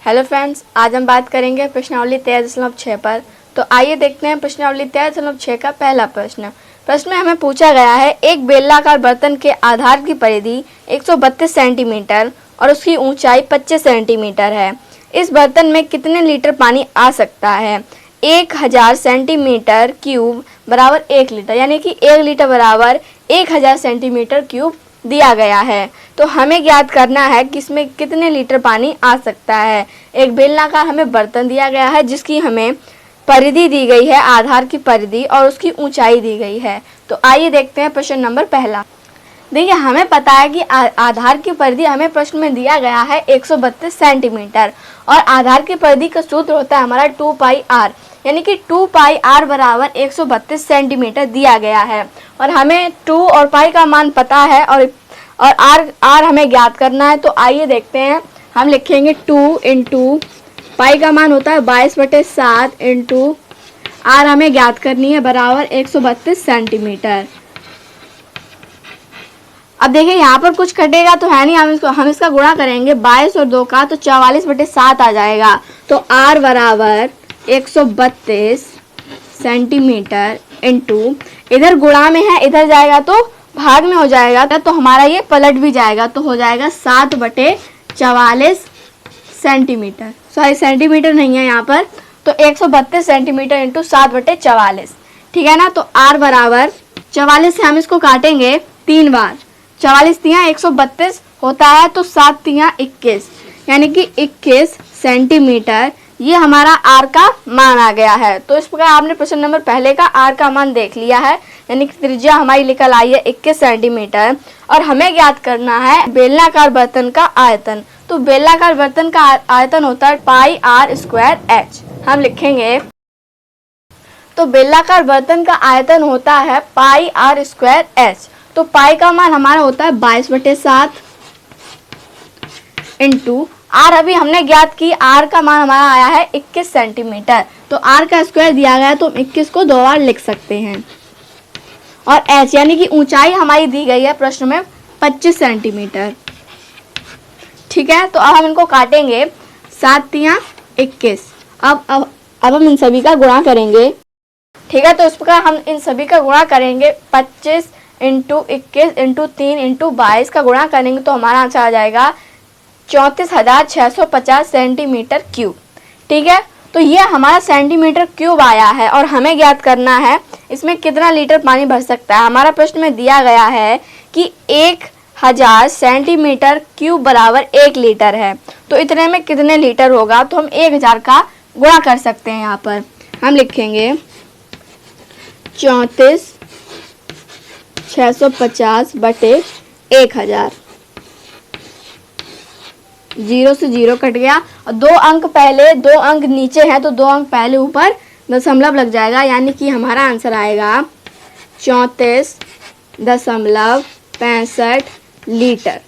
Hello friends, आज हम बात करेंगे प्रश्नावली 13.6 पर। तो आइए देखते हैं प्रश्नावली 13.6 का पहला प्रश्न। प्रश्न में हमें पूछा गया है, एक बेलनाकार बर्तन के आधार की परिधि 132 सेंटीमीटर और उसकी ऊंचाई 25 सेंटीमीटर है। इस बर्तन में कितने लीटर पानी आ सकता है? 1000 सेंटीमीटर क्यूब बराबर 1 लीटर, यानी कि 1 लीटर बराबर 1000 सेंटीमीटर क्यूब दिया गया है। तो हमें ज्ञात करना है कि इसमें कितने लीटर पानी आ सकता है। एक बेलनाकार हमें बर्तन दिया गया है जिसकी हमें परिधि दी गई है, आधार की परिधि, और उसकी ऊंचाई दी गई है। तो आइए देखते हैं प्रश्न नंबर पहला। देखिए, हमें पता है कि आधार की परिधि हमें प्रश्न में दिया गया है 132 सेंटीमीटर, और आधार की परिधि का सूत्र होता है हमारा 2 पाई आर, यानी कि 2 पाई आर बराबर 132 सेंटीमीटर दिया गया है। और हमें 2 और पाई का मान पता है, और आर हमें ज्ञात करना है। तो आइए देखते हैं, हम लिखेंगे 2 इंटू पाई का मान होता है 22/7 इंटू आर हमें ज्ञात करनी है बराबर 132 सेंटीमीटर। अब देखिए, यहाँ पर कुछ कटेगा तो है नहीं, हम इसका गुणा करेंगे 22 और 2 का, तो 44/7 आ जाएगा। तो आर बराबर 132 सेंटीमीटर इंटू, इधर गुणा में है, इधर जाएगा तो भाग में हो जाएगा, तो हमारा ये पलट भी जाएगा, तो हो जाएगा 7/44 सेंटीमीटर। सॉरी, सेंटीमीटर नहीं है यहाँ पर, तो 132 सेंटीमीटर इंटू 7/44, ठीक है ना। तो आर बराबर 44 से हम इसको काटेंगे 3 बार, 44 तियाँ 132 होता है, तो 7 तियाँ 21, यानी कि 21 सेंटीमीटर ये हमारा आर का मान आ गया है। तो इस प्रकार आपने प्रश्न नंबर पहले का आर का मान देख लिया है, यानी कि त्रिज्या हमारी निकल आई है 21 सेंटीमीटर। और हमें ज्ञात करना है बेलनाकार बर्तन का आयतन। तो बेलनाकार बर्तन का आयतन होता है पाई आर स्क्वायर एच। हम लिखेंगे, तो बेलनाकार बर्तन का आयतन होता है पाई आर स्क्वायर एच। तो पाई का मान हमारा होता है 22/7 इंटू आर अभी हमने ज्ञात की, आर का मान हमारा आया है 21 सेंटीमीटर। तो आर का स्क्वायर दिया गया है, तो हम 21 को 2 बार लिख सकते हैं। और एच यानी कि ऊंचाई हमारी दी गई है प्रश्न में 25 सेंटीमीटर, ठीक है। तो अब हम इनको काटेंगे, 7 तियाँ 21। अब हम इन सभी का गुणा करेंगे, ठीक है। तो इस प्रकार हम इन सभी का गुणा करेंगे, 25 इंटू 21 इंटू 3 इंटू 22 का गुणा करेंगे, तो हमारा आंसर आ जाएगा 34,650 सेंटीमीटर क्यूब, ठीक है। तो ये हमारा सेंटीमीटर क्यूब आया है, और हमें ज्ञात करना है इसमें कितना लीटर पानी भर सकता है। हमारा प्रश्न में दिया गया है कि 1000 सेंटीमीटर क्यूब बराबर 1 लीटर है, तो इतने में कितने लीटर होगा। तो हम 1000 का गुणा कर सकते हैं। यहाँ पर हम लिखेंगे 34,650 बटे 1000, 0 से 0 कट गया, और 2 अंक पहले, 2 अंक नीचे हैं, तो 2 अंक पहले ऊपर दशमलव लग जाएगा, यानी कि हमारा आंसर आएगा 34.65 लीटर,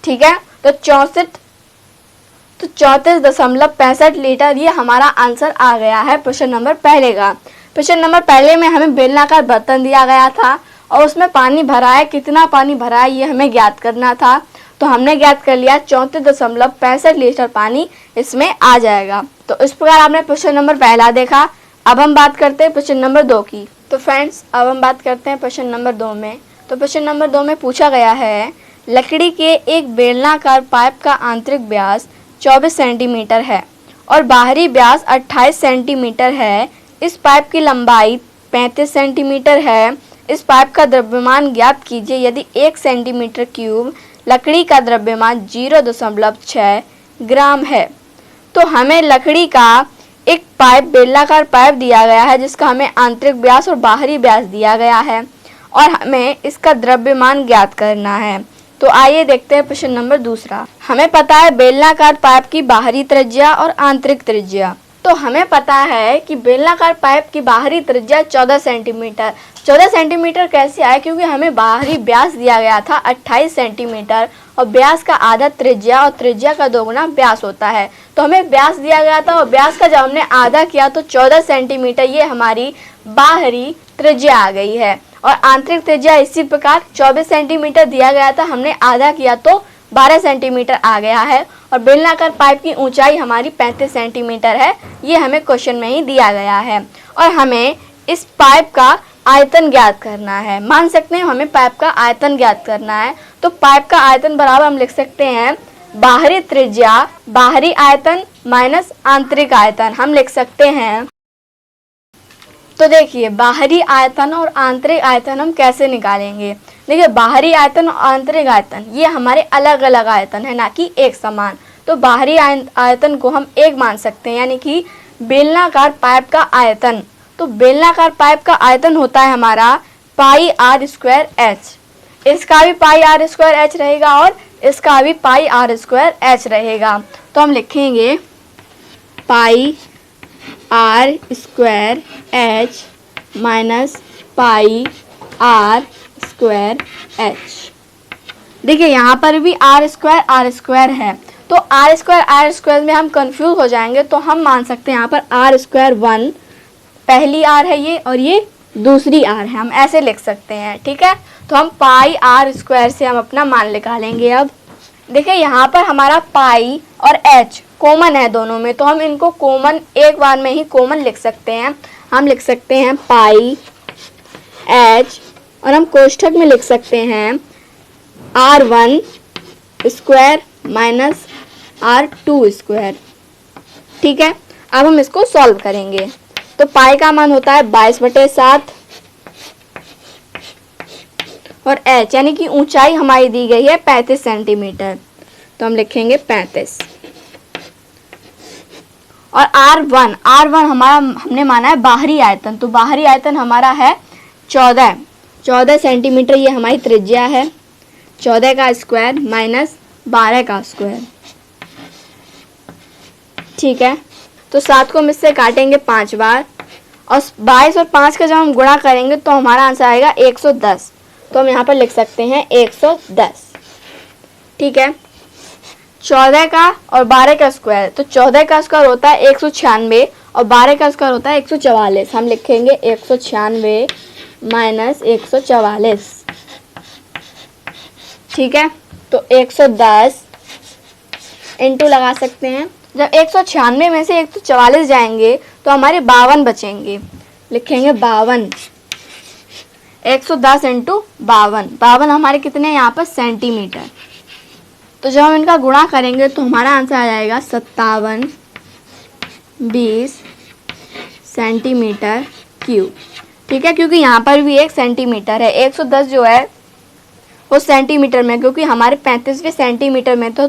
ठीक है। तो 34.65 लीटर ये हमारा आंसर आ गया है प्रश्न नंबर पहले का। प्रश्न नंबर पहले में हमें बेलनाकार बर्तन दिया गया था, और उसमें पानी भरा है, कितना पानी भरा है ये हमें ज्ञात करना था। तो हमने ज्ञात कर लिया 34.65 लीटर पानी इसमें आ जाएगा। तो इस प्रकार आपने प्रश्न नंबर पहला देखा। अब हम बात करते हैं प्रश्न नंबर 2 की। तो फ्रेंड्स, अब हम बात करते हैं प्रश्न नंबर 2 में। तो प्रश्न नंबर 2 में पूछा गया है, लकड़ी के एक बेलनाकार पाइप का आंतरिक व्यास 24 सेंटीमीटर है और बाहरी व्यास 28 सेंटीमीटर है। इस पाइप की लंबाई 35 सेंटीमीटर है। इस पाइप का द्रव्यमान ज्ञात कीजिए यदि 1 सेंटीमीटर क्यूब लकड़ी का द्रव्यमान 0.6 ग्राम है। तो हमें लकड़ी का एक पाइप, बेलनाकार पाइप दिया गया है, जिसका हमें आंतरिक व्यास और बाहरी व्यास दिया गया है, और हमें इसका द्रव्यमान ज्ञात करना है। तो आइए देखते हैं प्रश्न नंबर 2। हमें पता है बेलनाकार पाइप की बाहरी त्रिज्या और आंतरिक त्रिज्या। तो हमें पता है कि बेलनाकार पाइप की बाहरी त्रिज्या 14 सेंटीमीटर। 14 सेंटीमीटर कैसे आए, क्योंकि हमें बाहरी व्यास दिया गया था 28 सेंटीमीटर, और व्यास का आधा त्रिज्या और त्रिज्या का 2 गुना व्यास होता है। तो हमें व्यास दिया गया था, और व्यास का जब हमने आधा किया तो 14 सेंटीमीटर ये हमारी बाहरी त्रिज्या आ गई है। और आंतरिक त्रिज्या इसी प्रकार 24 सेंटीमीटर दिया गया था, हमने आधा किया तो 12 सेंटीमीटर आ गया है और बेलनाकार पाइप की ऊंचाई हमारी 35 सेंटीमीटर है। ये हमें क्वेश्चन में ही दिया गया है और हमें इस पाइप का आयतन ज्ञात करना है। मान सकते हैं हमें पाइप का आयतन ज्ञात करना है, तो पाइप का आयतन बराबर हम लिख सकते हैं बाहरी त्रिज्या, बाहरी आयतन माइनस आंतरिक आयतन हम लिख सकते हैं। तो देखिए बाहरी आयतन और आंतरिक आयतन हम कैसे निकालेंगे। देखिए बाहरी आयतन और आंतरिक आयतन ये हमारे अलग अलग आयतन है, ना कि एक समान। तो बाहरी आयतन को हम एक मान सकते हैं, यानी कि बेलनाकार पाइप का आयतन। तो बेलनाकार पाइप का आयतन होता है हमारा पाई आर स्क्वायर एच। इसका भी पाई आर स्क्वायर एच रहेगा और इसका भी पाई आर स्क्वायर एच रहेगा। तो हम लिखेंगे pi r square h minus pi r square h. देखिए यहाँ पर भी आर स्क्वायर है, तो आर स्क्वायर में हम कंफ्यूज हो जाएंगे। तो हम मान सकते हैं यहाँ पर आर स्क्वायर 1 पहली आर है ये और ये दूसरी आर है, हम ऐसे लिख सकते हैं। ठीक है, तो हम पाई आर स्क्वायर से हम अपना मान निकालेंगे। अब देखिए यहाँ पर हमारा पाई और एच कॉमन है दोनों में, तो हम इनको कॉमन एक बार में ही कॉमन लिख सकते हैं। हम लिख सकते हैं पाई एच और हम कोष्ठक में लिख सकते हैं R1 square minus R2 square. ठीक है, अब हम इसको सॉल्व करेंगे। तो पाई का मान होता है 22/7 और एच यानी कि ऊंचाई हमारी दी गई है 35 सेंटीमीटर, तो हम लिखेंगे 35। और R1 हमारा हमने माना है बाहरी आयतन, तो बाहरी आयतन हमारा है 14 सेंटीमीटर, ये हमारी त्रिज्या है। 14 का स्क्वायर माइनस 12 का स्क्वायर। ठीक है, तो 7 को हम इससे काटेंगे 5 बार और 22 और 5 का जब हम गुणा करेंगे तो हमारा आंसर आएगा 110। तो हम यहाँ पर लिख सकते हैं 110। ठीक है, 14 का और 12 का स्क्वायर, तो 14 का स्क्वायर होता है 196 और 12 का स्क्वायर होता है 144। हम लिखेंगे 196 माइनस 144। ठीक है, तो 110 इंटू लगा सकते हैं। जब 196 में से 144 जाएंगे तो हमारे 52 बचेंगे, लिखेंगे 52। 110 इंटू 52 हमारे कितने यहाँ पर सेंटीमीटर। तो जब हम इनका गुणा करेंगे तो हमारा आंसर आ जाएगा 57-20 सेंटीमीटर क्यूब। ठीक है, क्योंकि यहाँ पर भी 1 सेंटीमीटर है। 110 जो है वो सेंटीमीटर में, क्योंकि हमारे 35वें सेंटीमीटर में तो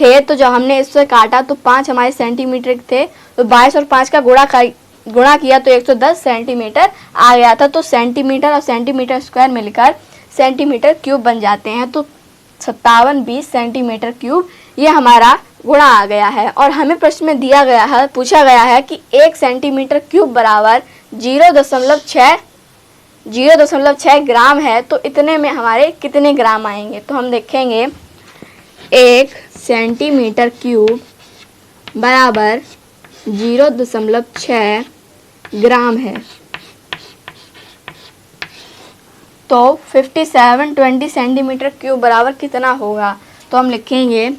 थे, तो जब हमने इससे काटा तो 5 हमारे सेंटीमीटर थे, तो 22 और 5 का गुणा किया तो 110 सेंटीमीटर आ गया था। तो सेंटीमीटर और सेंटीमीटर स्क्वायर मिलकर सेंटीमीटर क्यूब बन जाते हैं। तो 57-20 सेंटीमीटर क्यूब ये हमारा गुणा आ गया है। और हमें प्रश्न में दिया गया है, पूछा गया है कि 1 सेंटीमीटर क्यूब बराबर 0.6 ग्राम है, तो इतने में हमारे कितने ग्राम आएंगे। तो हम देखेंगे 1 सेंटीमीटर क्यूब बराबर 0.6 ग्राम है, तो 5720 सेंटीमीटर क्यूब बराबर कितना होगा। तो हम लिखेंगे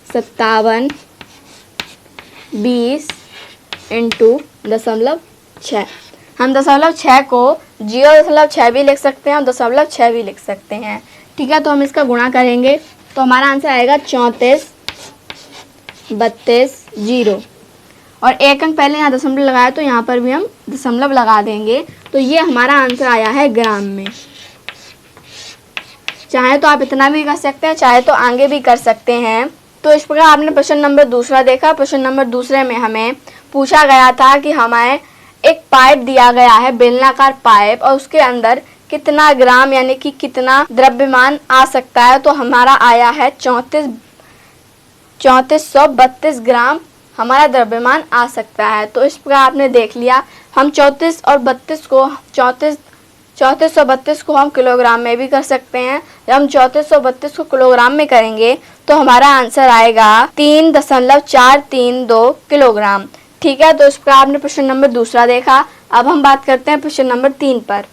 57-20 इंटू 0.6। हम 0.6 को 0.6 भी लिख सकते हैं और 0.6 भी लिख सकते हैं। ठीक है, तो हम इसका गुणा करेंगे तो हमारा आंसर आएगा 34-32 और 1 अंक पहले यहाँ दशमलव लगाया तो यहाँ पर भी हम दशमलव लगा देंगे। तो ये हमारा आंसर आया है ग्राम में। चाहे तो आप इतना भी कर सकते हैं, चाहे तो आगे भी कर सकते हैं। तो इस प्रकार आपने प्रश्न नंबर दूसरा देखा। प्रश्न नंबर दूसरे में हमें पूछा गया था कि हमें एक पाइप दिया गया है, बेलनाकार पाइप, और उसके अंदर कितना ग्राम यानी कि कितना द्रव्यमान आ सकता है। तो हमारा आया है 3432 ग्राम हमारा द्रव्यमान आ सकता है। तो इस प्रकार आपने देख लिया। हम 3432 को हम किलोग्राम में भी कर सकते हैं। जब हम 3432 को किलोग्राम में करेंगे तो हमारा आंसर आएगा 3.432 किलोग्राम। ठीक है, तो इस प्रकार आपने प्रश्न नंबर दूसरा देखा। अब हम बात करते हैं प्रश्न नंबर 3 पर।